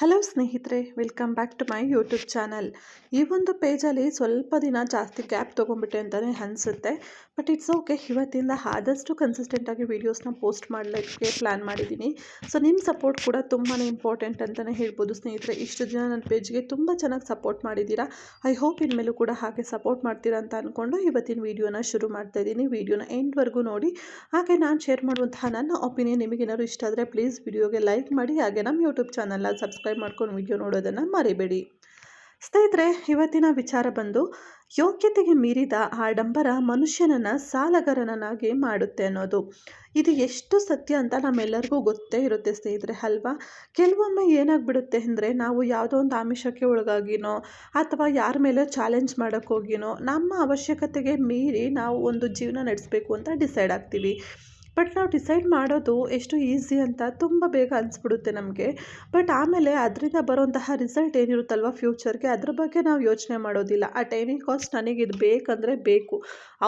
Hello ಸ್ನೇಹಿತರೆ, welcome back to my YouTube channel. ಈ ಒಂದು ಪೇಜಲ್ಲಿ ಸ್ವಲ್ಪ ದಿನ ಜಾಸ್ತಿ ಗ್ಯಾಪ್ ತೊಗೊಂಡ್ಬಿಟ್ಟೆ ಅಂತಲೇ ಅನಿಸುತ್ತೆ. But it's okay. ಇವತ್ತಿಂದ ಆದಷ್ಟು ಕನ್ಸಿಸ್ಟೆಂಟಾಗಿ ವೀಡಿಯೋಸ್ನ ಪೋಸ್ಟ್ ಮಾಡಲಿಕ್ಕೆ ಪ್ಲ್ಯಾನ್ ಮಾಡಿದ್ದೀನಿ. ಸೊ ನಿಮ್ಮ ಸಪೋರ್ಟ್ ಕೂಡ ತುಂಬಾ ಇಂಪಾರ್ಟೆಂಟ್ ಅಂತಲೇ ಹೇಳ್ಬೋದು ಸ್ನೇಹಿತರೆ. ಇಷ್ಟು ದಿನ ನನ್ನ ಪೇಜ್ಗೆ ತುಂಬ ಚೆನ್ನಾಗಿ ಸಪೋರ್ಟ್ ಮಾಡಿದ್ದೀರಾ. ಐ ಹೋಪ್ ಇನ್ಮೇಲೂ ಕೂಡ ಹಾಗೆ ಸಪೋರ್ಟ್ ಮಾಡ್ತೀರಾ ಅಂತ ಅಂದ್ಕೊಂಡು ಇವತ್ತಿನ ವೀಡಿಯೋನ ಶುರು ಮಾಡ್ತಾ ಇದ್ದೀನಿ. ವೀಡಿಯೋನ ಎಂಡ್ವರೆಗೂ ನೋಡಿ. ಹಾಗೆ ನಾನು ಶೇರ್ ಮಾಡುವಂತಹ ನನ್ನ ಒಪಿನಿಯನ್ ನಿಮಗೇನಾದ್ರು ಇಷ್ಟ ಆದರೆ ಪ್ಲೀಸ್ ವಿಡಿಯೋಗೆ ಲೈಕ್ ಮಾಡಿ. ಹಾಗೆ ನಮ್ಮ ಯೂಟ್ಯೂಬ್ ಚಾನಲ್ನ ಸಬ್ಸ್ಕ್ರೈಬ್ ಮಾಡ್ಕೊಂಡು ವಿಡಿಯೋ ನೋಡೋದನ್ನು ಮರಿಬೇಡಿ. ಸ್ನೇಹಿತರೆ, ಇವತ್ತಿನ ವಿಚಾರ ಬಂದು ಯೋಗ್ಯತೆಗೆ ಮೀರಿದ ಆಡಂಬರ ಮನುಷ್ಯನನ್ನು ಸಾಲಗಾರನನ್ನಾಗಿ ಮಾಡುತ್ತೆ ಅನ್ನೋದು. ಇದು ಎಷ್ಟು ಸತ್ಯ ಅಂತ ನಮ್ಮೆಲ್ಲರಿಗೂ ಗೊತ್ತೇ ಇರುತ್ತೆ ಸ್ನೇಹಿತರೆ, ಅಲ್ವಾ? ಕೆಲವೊಮ್ಮೆ ಏನಾಗ್ಬಿಡುತ್ತೆ ಅಂದರೆ, ನಾವು ಯಾವುದೋ ಒಂದು ಆಮಿಷಕ್ಕೆ ಒಳಗಾಗಿನೋ ಅಥವಾ ಯಾರ ಮೇಲೆ ಚಾಲೆಂಜ್ ಮಾಡೋಕ್ಕೋಗಿನೋ ನಮ್ಮ ಅವಶ್ಯಕತೆಗೆ ಮೀರಿ ನಾವು ಒಂದು ಜೀವನ ನಡೆಸಬೇಕು ಅಂತ ಡಿಸೈಡ್ ಆಗ್ತೀವಿ. ಬಟ್ ನಾವು ಡಿಸೈಡ್ ಮಾಡೋದು ಎಷ್ಟು ಈಸಿ ಅಂತ ತುಂಬ ಬೇಗ ಅನಿಸ್ಬಿಡುತ್ತೆ ನಮಗೆ. ಬಟ್ ಆಮೇಲೆ ಅದರಿಂದ ಬರುವಂತಹ ರಿಸಲ್ಟ್ ಏನಿರುತ್ತಲ್ವ ಫ್ಯೂಚರ್ಗೆ, ಅದ್ರ ಬಗ್ಗೆ ನಾವು ಯೋಚನೆ ಮಾಡೋದಿಲ್ಲ. ಅಟ್ ಎನಿ ಕಾಸ್ಟ್ ನನಗಿದು ಬೇಕಂದರೆ ಬೇಕು.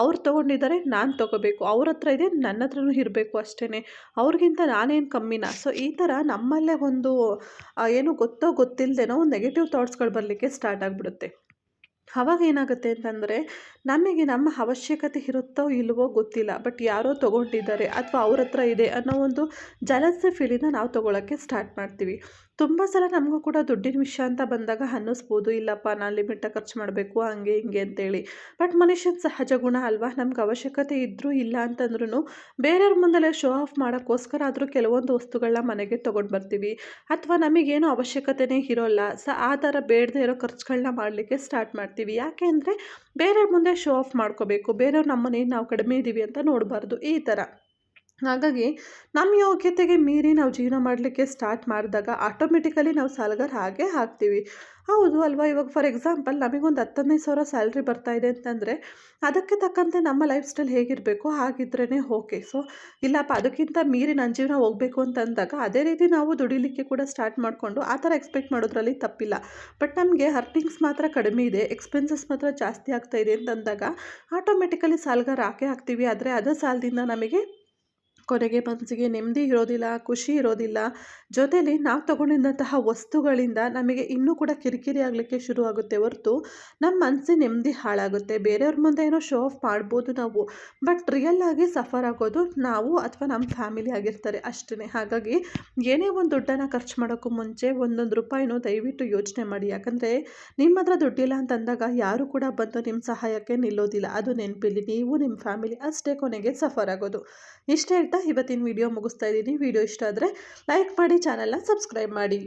ಅವ್ರು ತೊಗೊಂಡಿದ್ದಾರೆ, ನಾನು ತೊಗೋಬೇಕು. ಅವ್ರ ಹತ್ರ ಇದೆ, ನನ್ನ ಹತ್ರನೂ ಇರಬೇಕು ಅಷ್ಟೇ. ಅವ್ರಿಗಿಂತ ನಾನೇನು ಕಮ್ಮಿನಾ? ಸೊ ಈ ಥರ ನಮ್ಮಲ್ಲೇ ಒಂದು ಏನು ಗೊತ್ತೋ ಗೊತ್ತಿಲ್ಲದೇನೋ ಒಂದು ನೆಗೆಟಿವ್ ಥಾಟ್ಸ್ಗಳು ಬರಲಿಕ್ಕೆ ಸ್ಟಾರ್ಟ್ ಆಗಿಬಿಡುತ್ತೆ. ಆವಾಗ ಏನಾಗುತ್ತೆ ಅಂತಂದರೆ, ನಮಗೆ ನಮ್ಮ ಅವಶ್ಯಕತೆ ಇರುತ್ತೋ ಇಲ್ವೋ ಗೊತ್ತಿಲ್ಲ, ಬಟ್ ಯಾರೋ ತೊಗೊಂಡಿದ್ದಾರೆ ಅಥವಾ ಅವ್ರ ಹತ್ರ ಇದೆ ಅನ್ನೋ ಒಂದು ಜಲಸೆ ಫೀಲಿಂದ ನಾವು ತೊಗೊಳಕ್ಕೆ ಸ್ಟಾರ್ಟ್ ಮಾಡ್ತೀವಿ. ತುಂಬ ಸಲ ನಮಗೂ ಕೂಡ ದುಡ್ಡಿನ ವಿಷಯ ಅಂತ ಬಂದಾಗ ಅನ್ನಿಸ್ಬೋದು, ಇಲ್ಲಪ್ಪ ನಾನು ಲಿಮಿಟಾಗಿ ಖರ್ಚು ಮಾಡಬೇಕು ಹಂಗೆ ಹಿಂಗೆ ಅಂತೇಳಿ. ಬಟ್ ಮನುಷ್ಯನ ಸಹಜ ಗುಣ ಅಲ್ವಾ? ನಮ್ಗೆ ಅವಶ್ಯಕತೆ ಇದ್ದರೂ ಇಲ್ಲ ಅಂತಂದ್ರೂ ಬೇರೆಯವ್ರ ಮುಂದೆಲ್ಲ ಶೋ ಆಫ್ ಮಾಡೋಕ್ಕೋಸ್ಕರ ಆದರೂ ಕೆಲವೊಂದು ವಸ್ತುಗಳನ್ನ ಮನೆಗೆ ತೊಗೊಂಡು ಬರ್ತೀವಿ. ಅಥವಾ ನಮಗೇನೋ ಅವಶ್ಯಕತೆನೇ ಇರೋಲ್ಲ, ಆ ಥರ ಬೇಡದೇ ಇರೋ ಖರ್ಚುಗಳನ್ನ ಮಾಡಲಿಕ್ಕೆ ಸ್ಟಾರ್ಟ್ ಮಾಡ್ತೀವಿ. ಯಾಕೆ ಅಂದರೆ ಬೇರೆಯವ್ರ ಮುಂದೆ ಶೋ ಆಫ್ ಮಾಡ್ಕೋಬೇಕು, ಬೇರೆಯವ್ರು ನಮ್ಮನೇನು ನಾವು ಕಡಿಮೆ ಇದ್ದೀವಿ ಅಂತ ನೋಡಬಾರ್ದು, ಈ ಥರ. ಹಾಗಾಗಿ ನಮ್ಮ ಯೋಗ್ಯತೆಗೆ ಮೀರಿ ನಾವು ಜೀವನ ಮಾಡಲಿಕ್ಕೆ ಸ್ಟಾರ್ಟ್ ಮಾಡಿದಾಗ ಆಟೋಮೆಟಿಕಲಿ ನಾವು ಸಾಲಗಾರ ಹಾಗೇ ಆಗ್ತೀವಿ. ಹೌದು ಅಲ್ವಾ? ಇವಾಗ ಫಾರ್ ಎಕ್ಸಾಂಪಲ್ ನಮಗೊಂದು 10-15 ಸಾವಿರ ಸ್ಯಾಲ್ರಿ ಬರ್ತಾ ಇದೆ ಅಂತಂದರೆ ಅದಕ್ಕೆ ತಕ್ಕಂತೆ ನಮ್ಮ ಲೈಫ್ ಸ್ಟೈಲ್ ಹೇಗಿರಬೇಕು ಹಾಗಿದ್ರೇ ಓಕೆ. ಸೊ ಇಲ್ಲಪ್ಪ ಅದಕ್ಕಿಂತ ಮೀರಿ ನನ್ನ ಜೀವನ ಹೋಗಬೇಕು ಅಂತಂದಾಗ ಅದೇ ರೀತಿ ನಾವು ದುಡಿಲಿಕ್ಕೆ ಕೂಡ ಸ್ಟಾರ್ಟ್ ಮಾಡಿಕೊಂಡು ಆ ಥರ ಎಕ್ಸ್ಪೆಕ್ಟ್ ಮಾಡೋದ್ರಲ್ಲಿ ತಪ್ಪಿಲ್ಲ. ಬಟ್ ನಮಗೆ ಅರ್ನಿಂಗ್ಸ್ ಮಾತ್ರ ಕಡಿಮೆ ಇದೆ, ಎಕ್ಸ್ಪೆನ್ಸಸ್ ಮಾತ್ರ ಜಾಸ್ತಿ ಆಗ್ತಾ ಇದೆ ಅಂತಂದಾಗ ಆಟೋಮೆಟಿಕಲಿ ಸಾಲಗಾರ ಹಾಕೇ ಆಗ್ತೀವಿ. ಆದರೆ ಅದೇ ಸಾಲದಿಂದ ನಮಗೆ ಕೊನೆಗೆ ಮನಸ್ಸಿಗೆ ನೆಮ್ಮದಿ ಇರೋದಿಲ್ಲ, ಖುಷಿ ಇರೋದಿಲ್ಲ. ಜೊತೆಯಲ್ಲಿ ನಾವು ತೊಗೊಂಡಿದ್ದಂತಹ ವಸ್ತುಗಳಿಂದ ನಮಗೆ ಇನ್ನೂ ಕೂಡ ಕಿರಿಕಿರಿ ಆಗಲಿಕ್ಕೆ ಶುರು ಆಗುತ್ತೆ ಹೊರತು ನಮ್ಮ ಮನಸ್ಸಿನ ನೆಮ್ಮದಿ ಹಾಳಾಗುತ್ತೆ. ಬೇರೆಯವ್ರ ಮುಂದೆ ಏನೋ ಶೋ ಆಫ್ ಮಾಡ್ಬೋದು ನಾವು, ಬಟ್ ರಿಯಲ್ ಆಗಿ ಸಫರ್ ಆಗೋದು ನಾವು ಅಥವಾ ನಮ್ಮ ಫ್ಯಾಮಿಲಿ ಆಗಿರ್ತಾರೆ ಅಷ್ಟೇ. ಹಾಗಾಗಿ ಏನೇ ಒಂದು ದುಡ್ಡನ್ನು ಖರ್ಚು ಮಾಡೋಕ್ಕೂ ಮುಂಚೆ ಒಂದೊಂದು ರೂಪಾಯಿನೂ ದಯವಿಟ್ಟು ಯೋಚನೆ ಮಾಡಿ. ಯಾಕಂದರೆ ನಿಮ್ಮ ಹತ್ರ ದುಡ್ಡಿಲ್ಲ ಅಂತಂದಾಗ ಯಾರು ಕೂಡ ಬಂದು ನಿಮ್ಮ ಸಹಾಯಕ್ಕೆ ನಿಲ್ಲೋದಿಲ್ಲ. ಅದು ನೆನಪಿರಲಿ, ನೀವು ನಿಮ್ಮ ಫ್ಯಾಮಿಲಿ ಅಷ್ಟೇ ಕೊನೆಗೆ ಸಫರ್ ಆಗೋದು. ಇಷ್ಟೇ ಹೇಳ್ತಾ ಇವತ್ತಿನ ವಿಡಿಯೋ ಮುಗಿಸ್ತಾ ಇದ್ದೀನಿ. ವಿಡಿಯೋ ಇಷ್ಟ ಆದರೆ ಲೈಕ್ ಮಾಡಿ, ಚಾನಲ್ನ ಸಬ್ಸ್ಕ್ರೈಬ್ ಮಾಡಿ.